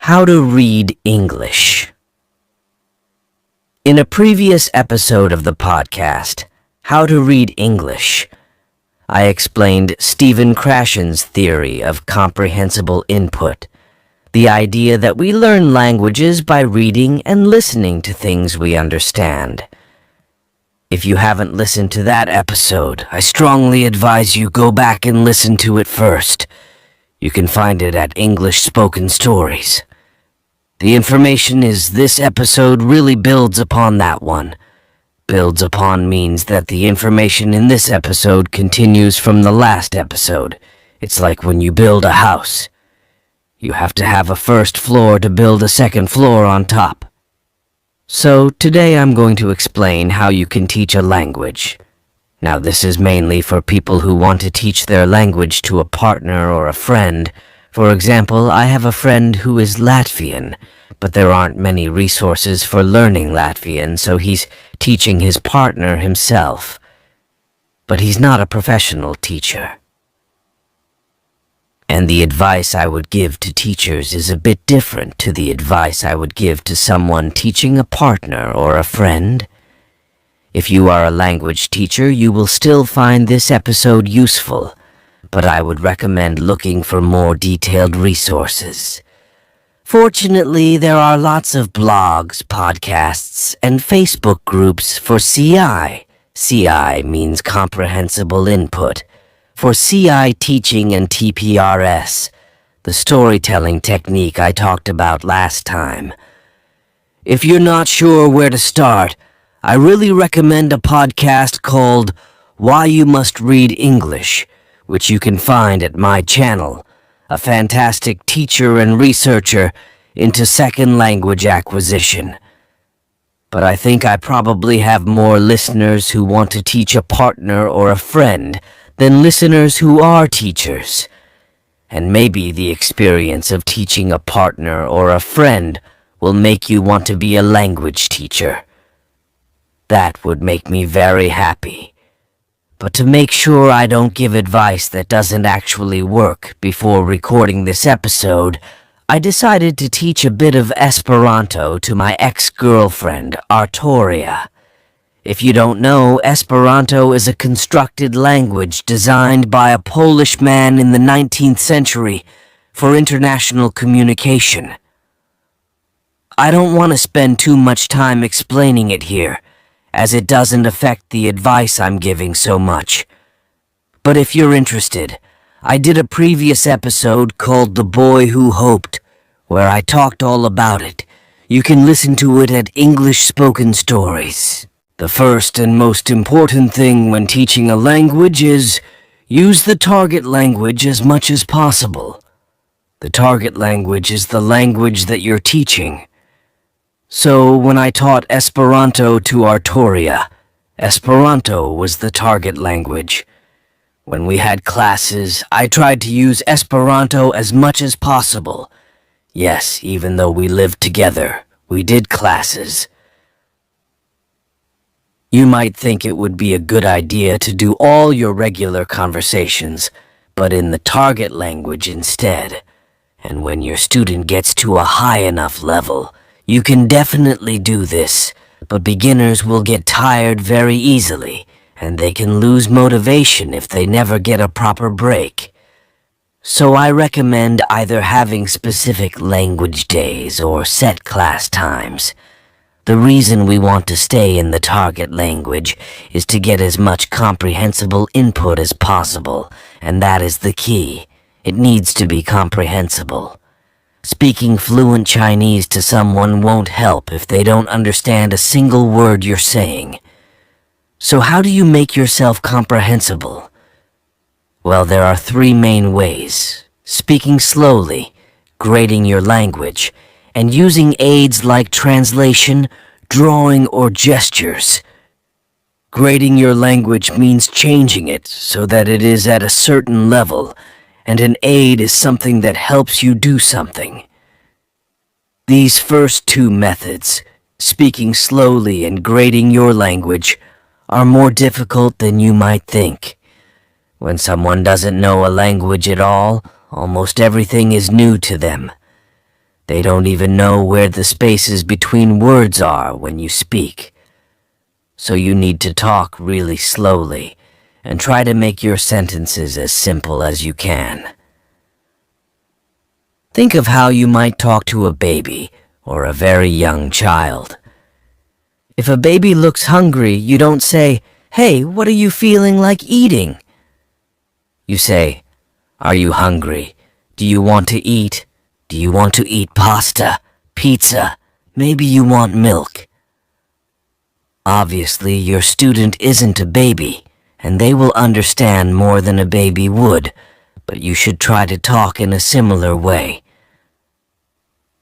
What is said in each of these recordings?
How to read English. In a previous episode of the podcast, How to Read English, I explained Stephen Krashen's theory of comprehensible input, the idea that we learn languages by reading and listening to things we understand. If you haven't listened to that episode, I strongly advise you go back and listen to it first. You can find it at English Spoken Stories. The information is this episode really builds upon that one. Builds upon means that the information in this episode continues from the last episode. It's like when you build a house. You have to have a first floor to build a second floor on top. So today I'm going to explain how you can teach a language. Now this is mainly for people who want to teach their language to a partner or a friend. For example, I have a friend who is Latvian, but there aren't many resources for learning Latvian, so he's teaching his partner himself. But he's not a professional teacher. And the advice I would give to teachers is a bit different to the advice I would give to someone teaching a partner or a friend. If you are a language teacher, you will still find this episode useful, but I would recommend looking for more detailed resources. Fortunately, there are lots of blogs, podcasts, and Facebook groups for CI. CI means comprehensible input. For CI teaching and TPRS, the storytelling technique I talked about last time. If you're not sure where to start, I really recommend a podcast called Why You Must Read English, which you can find at my channel, a fantastic teacher and researcher into second language acquisition. But I think I probably have more listeners who want to teach a partner or a friend than listeners who are teachers. And maybe the experience of teaching a partner or a friend will make you want to be a language teacher. That would make me very happy. But to make sure I don't give advice that doesn't actually work before recording this episode, I decided to teach a bit of Esperanto to my ex-girlfriend, Artoria. If you don't know, Esperanto is a constructed language designed by a Polish man in the 19th century for international communication. I don't want to spend too much time explaining it here, as it doesn't affect the advice I'm giving so much. But if you're interested, I did a previous episode called The Boy Who Hoped, where I talked all about it. You can listen to it at English Spoken Stories. The first and most important thing when teaching a language is use the target language as much as possible. The target language is the language that you're teaching. So when I taught Esperanto to Artoria, Esperanto was the target language. When we had classes, I tried to use Esperanto as much as possible. Yes, even though we lived together, we did classes. You might think it would be a good idea to do all your regular conversations, but in the target language instead. And when your student gets to a high enough level, you can definitely do this, but beginners will get tired very easily, and they can lose motivation if they never get a proper break. So I recommend either having specific language days or set class times. The reason we want to stay in the target language is to get as much comprehensible input as possible, and that is the key. It needs to be comprehensible. Speaking fluent Chinese to someone won't help if they don't understand a single word you're saying. So how do you make yourself comprehensible? Well, there are three main ways: speaking slowly, grading your language, and using aids like translation, drawing, or gestures. Grading your language means changing it so that it is at a certain level, and an aid is something that helps you do something. These first two methods, speaking slowly and grading your language, are more difficult than you might think. When someone doesn't know a language at all, almost everything is new to them. They don't even know where the spaces between words are when you speak. So you need to talk really slowly and try to make your sentences as simple as you can. Think of how you might talk to a baby or a very young child. If a baby looks hungry, you don't say, "Hey, what are you feeling like eating?" You say, "Are you hungry? Do you want to eat? Do you want to eat pasta, pizza? Maybe you want milk." Obviously, your student isn't a baby, and they will understand more than a baby would, but you should try to talk in a similar way.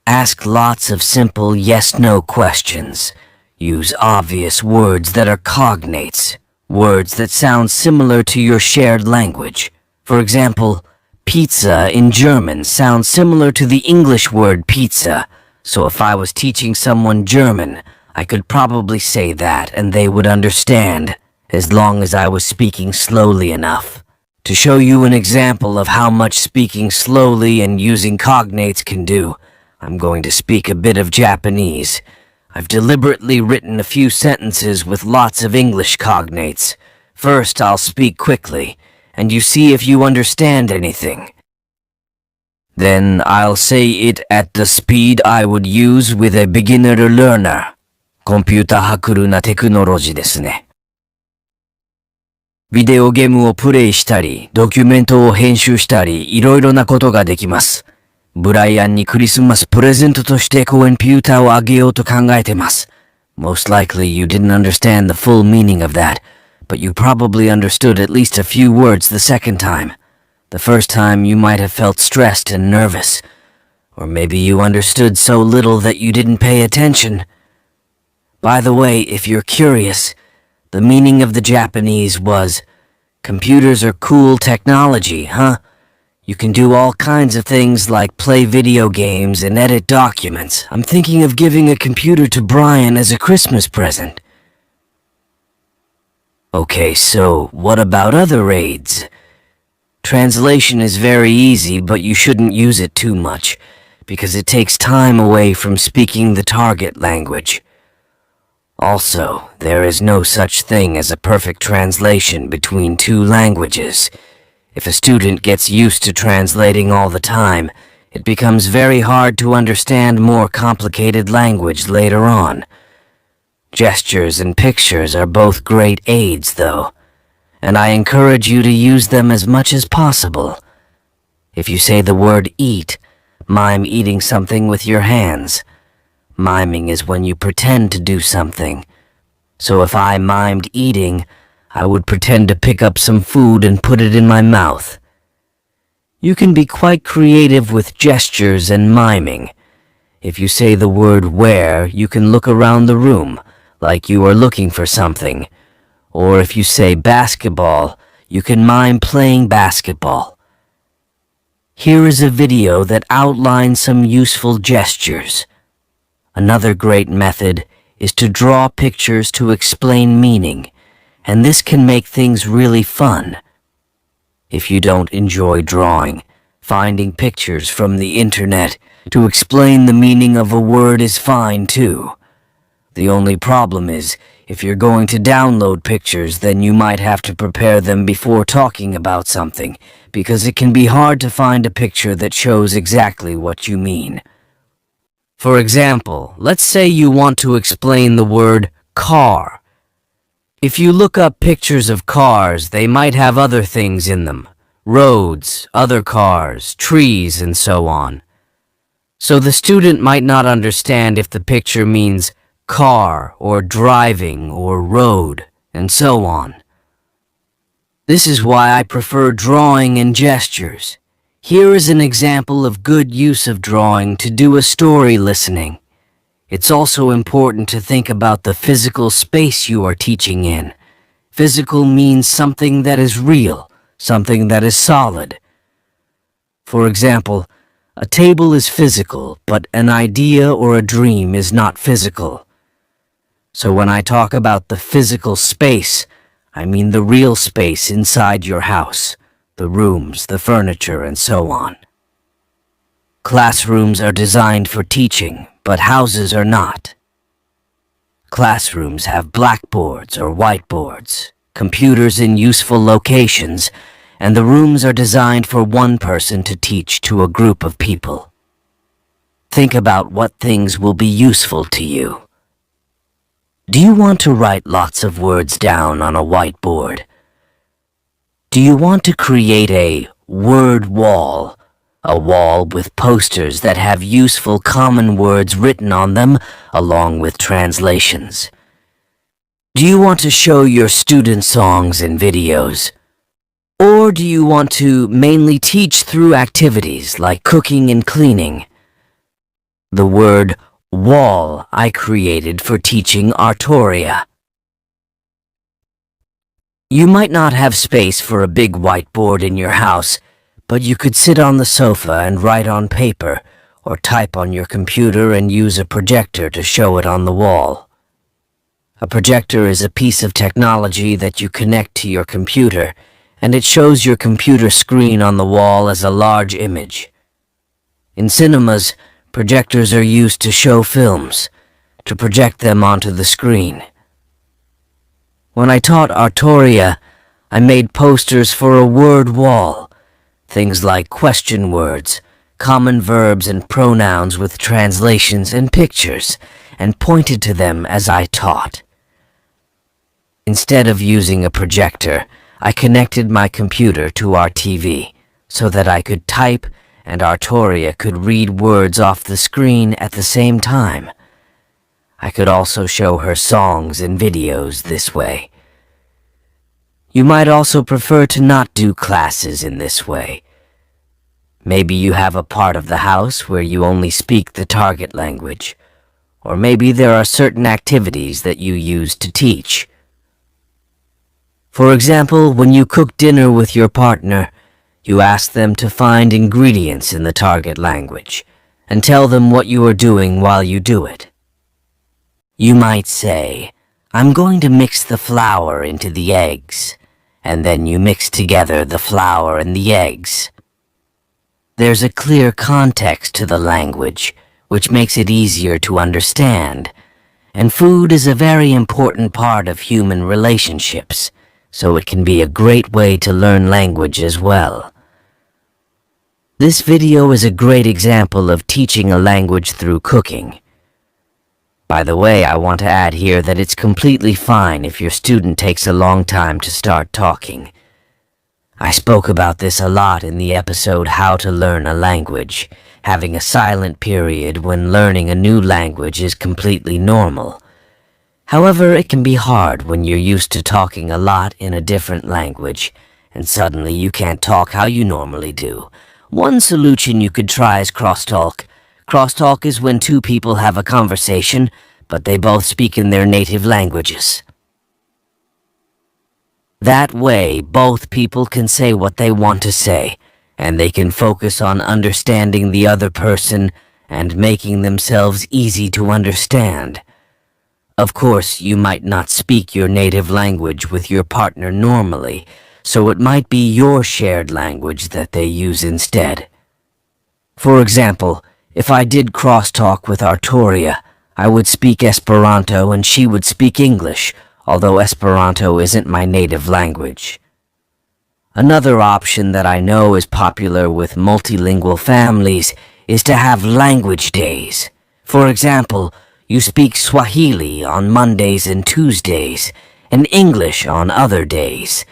Ask lots of simple yes-no questions. Use obvious words that are cognates, words that sound similar to your shared language. For example, pizza in German sounds similar to the English word pizza, so if I was teaching someone German, I could probably say that and they would understand, as long as I was speaking slowly enough. To show you an example of how much speaking slowly and using cognates can do, I'm going to speak a bit of Japanese. I've deliberately written a few sentences with lots of English cognates. First, I'll speak quickly, and you see if you understand anything. Then I'll say it at the speed I would use with a beginner learner. コンピューターハクルなテクノロジーですね。ビデオゲームをプレイしたり、ドキュメントを編集したり、いろいろなことができます。ブライアンにクリスマスプレゼントとしてコンピューターをあげようと考えてます。Most likely you didn't understand the full meaning of that, but you probably understood at least a few words the second time. The first time you might have felt stressed and nervous, or maybe you understood so little that you didn't pay attention. By the way, if you're curious, the meaning of the Japanese was, computers are cool technology, huh? You can do all kinds of things like play video games and edit documents. I'm thinking of giving a computer to Brian as a Christmas present. Okay, so what about other aids? Translation is very easy, but you shouldn't use it too much, because it takes time away from speaking the target language. Also, there is no such thing as a perfect translation between two languages. If a student gets used to translating all the time, it becomes very hard to understand more complicated language later on. Gestures and pictures are both great aids, though, and I encourage you to use them as much as possible. If you say the word eat, mime eating something with your hands. Miming is when you pretend to do something. So if I mimed eating, I would pretend to pick up some food and put it in my mouth. You can be quite creative with gestures and miming. If you say the word where, you can look around the room, like you are looking for something. Or if you say basketball, you can mime playing basketball. Here is a video that outlines some useful gestures. Another great method is to draw pictures to explain meaning, and this can make things really fun. If you don't enjoy drawing, finding pictures from the internet to explain the meaning of a word is fine too. The only problem is, if you're going to download pictures, then you might have to prepare them before talking about something, because it can be hard to find a picture that shows exactly what you mean. For example, let's say you want to explain the word car. If you look up pictures of cars, they might have other things in them. Roads, other cars, trees, and so on. So the student might not understand if the picture means car, or driving, or road, and so on. This is why I prefer drawing and gestures. Here is an example of good use of drawing to do a story listening. It's also important to think about the physical space you are teaching in. Physical means something that is real, something that is solid. For example, a table is physical, but an idea or a dream is not physical. So when I talk about the physical space, I mean the real space inside your house, the rooms, the furniture, and so on. Classrooms are designed for teaching, but houses are not. Classrooms have blackboards or whiteboards, computers in useful locations, and the rooms are designed for one person to teach to a group of people. Think about what things will be useful to you. Do you want to write lots of words down on a whiteboard? Do you want to create a word wall? A wall with posters that have useful common words written on them, along with translations. Do you want to show your students songs and videos? Or do you want to mainly teach through activities like cooking and cleaning? The word wall I created for teaching oratoria. You might not have space for a big whiteboard in your house, but you could sit on the sofa and write on paper, or type on your computer and use a projector to show it on the wall. A projector is a piece of technology that you connect to your computer, and it shows your computer screen on the wall as a large image. In cinemas, projectors are used to show films, to project them onto the screen. When I taught oratoria, I made posters for a word wall. Things like question words, common verbs and pronouns with translations and pictures, and pointed to them as I taught. Instead of using a projector, I connected my computer to our TV so that I could type and oratoria could read words off the screen at the same time. I could also show her songs and videos this way. You might also prefer to not do classes in this way. Maybe you have a part of the house where you only speak the target language, or maybe there are certain activities that you use to teach. For example, when you cook dinner with your partner, you ask them to find ingredients in the target language and tell them what you are doing while you do it. You might say, "I'm going to mix the flour into the eggs," and then you mix together the flour and the eggs. There's a clear context to the language, which makes it easier to understand, and food is a very important part of human relationships, so it can be a great way to learn language as well. This video is a great example of teaching a language through cooking. By the way, I want to add here that it's completely fine if your student takes a long time to start talking. I spoke about this a lot in the episode How to Learn a Language. Having a silent period when learning a new language is completely normal. However, it can be hard when you're used to talking a lot in a different language, and suddenly you can't talk how you normally do. One solution you could try is crosstalk. Crosstalk is when two people have a conversation, but they both speak in their native languages. That way, both people can say what they want to say, and they can focus on understanding the other person and making themselves easy to understand. Of course, you might not speak your native language with your partner normally, so it might be your shared language that they use instead. For example, if I did crosstalk with oratoria, I would speak Esperanto and she would speak English, although Esperanto isn't my native language. Another option that I know is popular with multilingual families is to have language days. For example, you speak Swahili on Mondays and Tuesdays, and English on other days.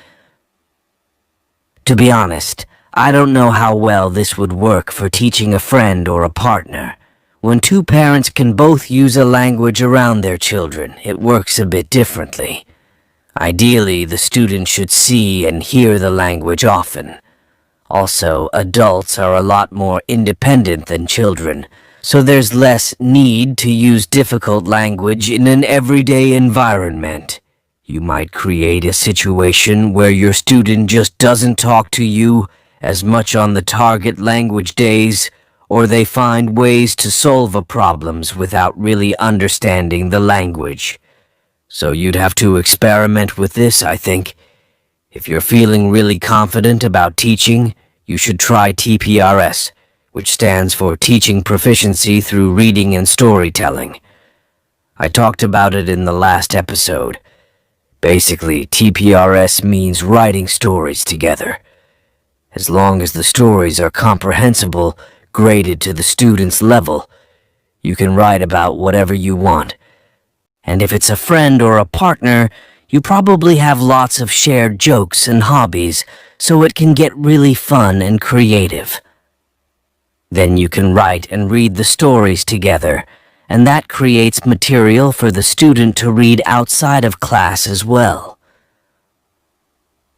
To be honest, I don't know how well this would work for teaching a friend or a partner. When two parents can both use a language around their children, it works a bit differently. Ideally, the student should see and hear the language often. Also, adults are a lot more independent than children, so there's less need to use difficult language in an everyday environment. You might create a situation where your student just doesn't talk to you as much on the target language days, or they find ways to solve a problems without really understanding the language. So you'd have to experiment with this, I think. If you're feeling really confident about teaching, you should try TPRS. which stands for Teaching Proficiency Through Reading and Storytelling. I talked about it in the last episode. Basically, TPRS means writing stories together. As long as the stories are comprehensible, graded to the student's level, you can write about whatever you want. And if it's a friend or a partner, you probably have lots of shared jokes and hobbies, so it can get really fun and creative. Then you can write and read the stories together, and that creates material for the student to read outside of class as well.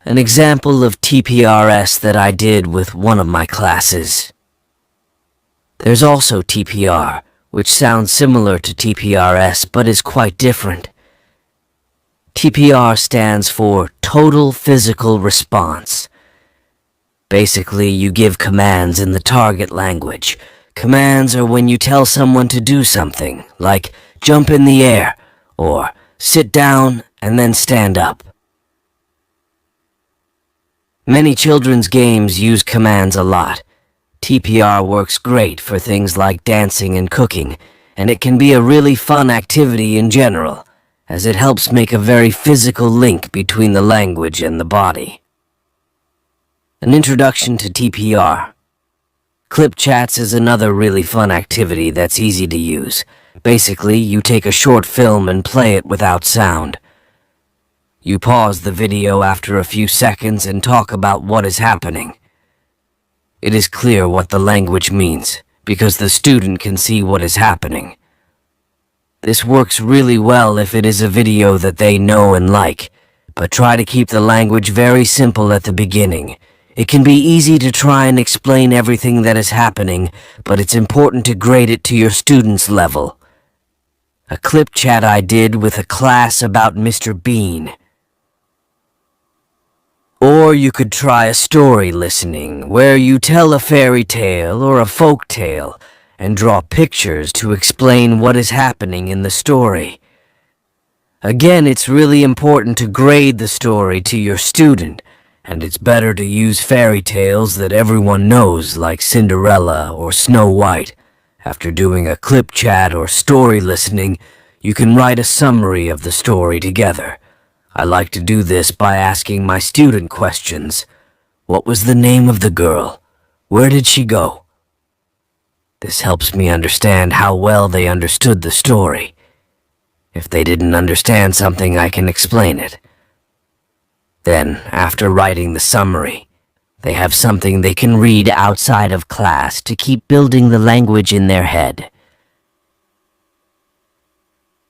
An example of TPRS that I did with one of my classes. There's also TPR, which sounds similar to TPRS but is quite different. TPR stands for Total Physical Response. Basically, you give commands in the target language. Commands are when you tell someone to do something, like jump in the air, or sit down and then stand up. Many children's games use commands a lot. TPR works great for things like dancing and cooking, and it can be a really fun activity in general, as it helps make a very physical link between the language and the body. An introduction to TPR. Clip chats is another really fun activity that's easy to use. Basically, you take a short film and play it without sound. You pause the video after a few seconds and talk about what is happening. It is clear what the language means, because the student can see what is happening. This works really well if it is a video that they know and like, but try to keep the language very simple at the beginning. It can be easy to try and explain everything that is happening, but it's important to grade it to your student's level. A clip chat I did with a class about Mr. Bean. Or you could try a story listening, where you tell a fairy tale or a folk tale and draw pictures to explain what is happening in the story. Again, it's really important to grade the story to your student, and it's better to use fairy tales that everyone knows, like Cinderella or Snow White. After doing a clip chat or story listening, you can write a summary of the story together. I like to do this by asking my student questions. What was the name of the girl? Where did she go? This helps me understand how well they understood the story. If they didn't understand something, I can explain it. Then, after writing the summary, they have something they can read outside of class to keep building the language in their head.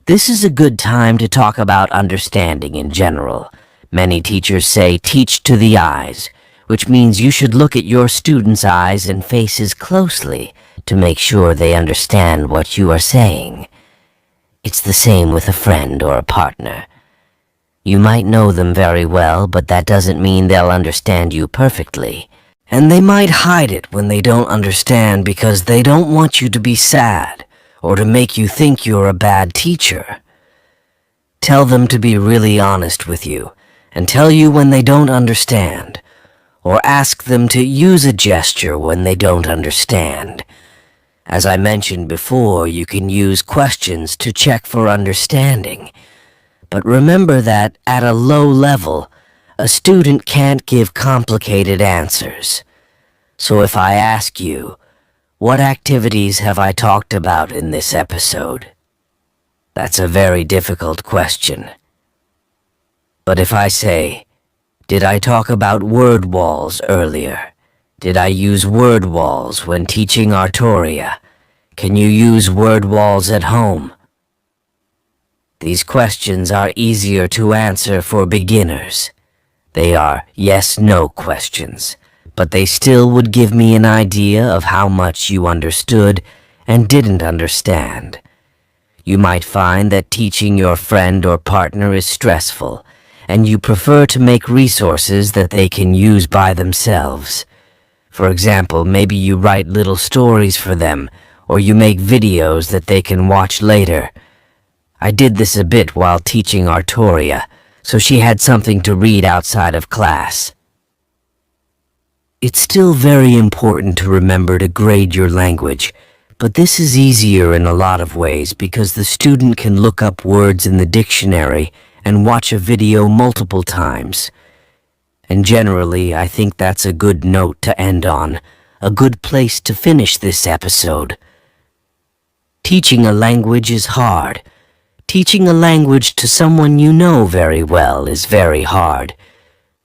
This is a good time to talk about understanding in general. Many teachers say teach to the eyes, which means you should look at your students' eyes and faces closely to make sure they understand what you are saying. It's the same with a friend or a partner. You might know them very well, but that doesn't mean they'll understand you perfectly. And they might hide it when they don't understand because they don't want you to be sad or to make you think you're a bad teacher. Tell them to be really honest with you and tell you when they don't understand, or ask them to use a gesture when they don't understand. As I mentioned before, you can use questions to check for understanding. But remember that at a low level, a student can't give complicated answers. So if I ask you, what activities have I talked about in this episode? That's a very difficult question. But if I say, did I talk about word walls earlier? Did I use word walls when teaching Artoria? Can you use word walls at home? These questions are easier to answer for beginners. They are yes-no questions, but they still would give me an idea of how much you understood and didn't understand. You might find that teaching your friend or partner is stressful, and you prefer to make resources that they can use by themselves. For example, maybe you write little stories for them, or you make videos that they can watch later. I did this a bit while teaching Artoria, so she had something to read outside of class. It's still very important to remember to grade your language, but this is easier in a lot of ways because the student can look up words in the dictionary and watch a video multiple times. And generally, I think that's a good note to end on, a good place to finish this episode. Teaching a language is hard. Teaching a language to someone you know very well is very hard.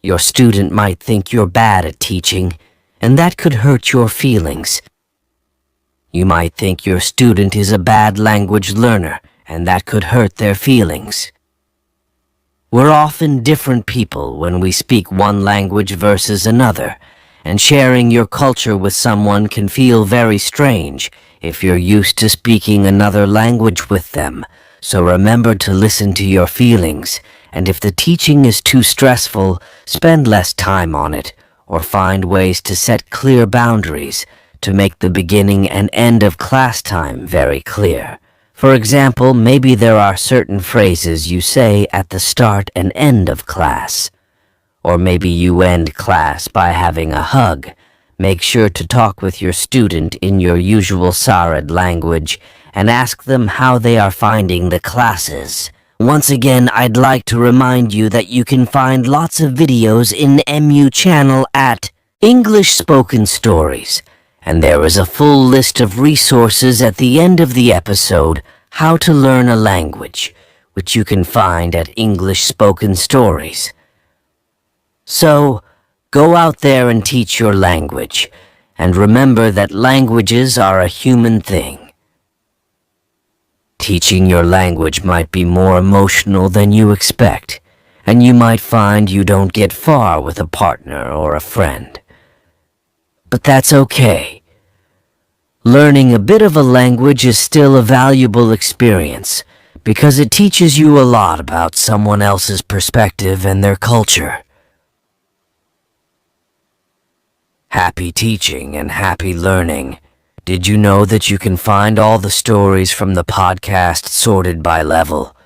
Your student might think you're bad at teaching, and that could hurt your feelings. You might think your student is a bad language learner, and that could hurt their feelings. We're often different people when we speak one language versus another, and sharing your culture with someone can feel very strange if you're used to speaking another language with them. So remember to listen to your feelings, and if the teaching is too stressful, spend less time on it, or find ways to set clear boundaries to make the beginning and end of class time very clear. For example, maybe there are certain phrases you say at the start and end of class. Or maybe you end class by having a hug. Make sure to talk with your student in your usual Sarid language and ask them how they are finding the classes. Once again, I'd like to remind you that you can find lots of videos in MU channel at English Spoken Stories, and there is a full list of resources at the end of the episode, How to Learn a Language, which you can find at English Spoken Stories. So, go out there and teach your language, and remember that languages are a human thing. Teaching your language might be more emotional than you expect, and you might find you don't get far with a partner or a friend. But that's okay. Learning a bit of a language is still a valuable experience because it teaches you a lot about someone else's perspective and their culture. Happy teaching and happy learning. Did you know that you can find all the stories from the podcast sorted by level?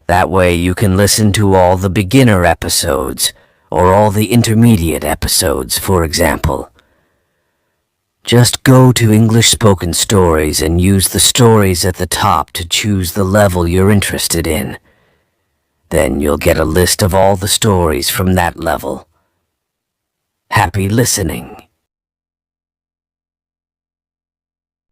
That way you can listen to all the beginner episodes, or all the intermediate episodes, for example. Just go to English Spoken Stories and use the stories at the top to choose the level you're interested in. Then you'll get a list of all the stories from that level. Happy listening.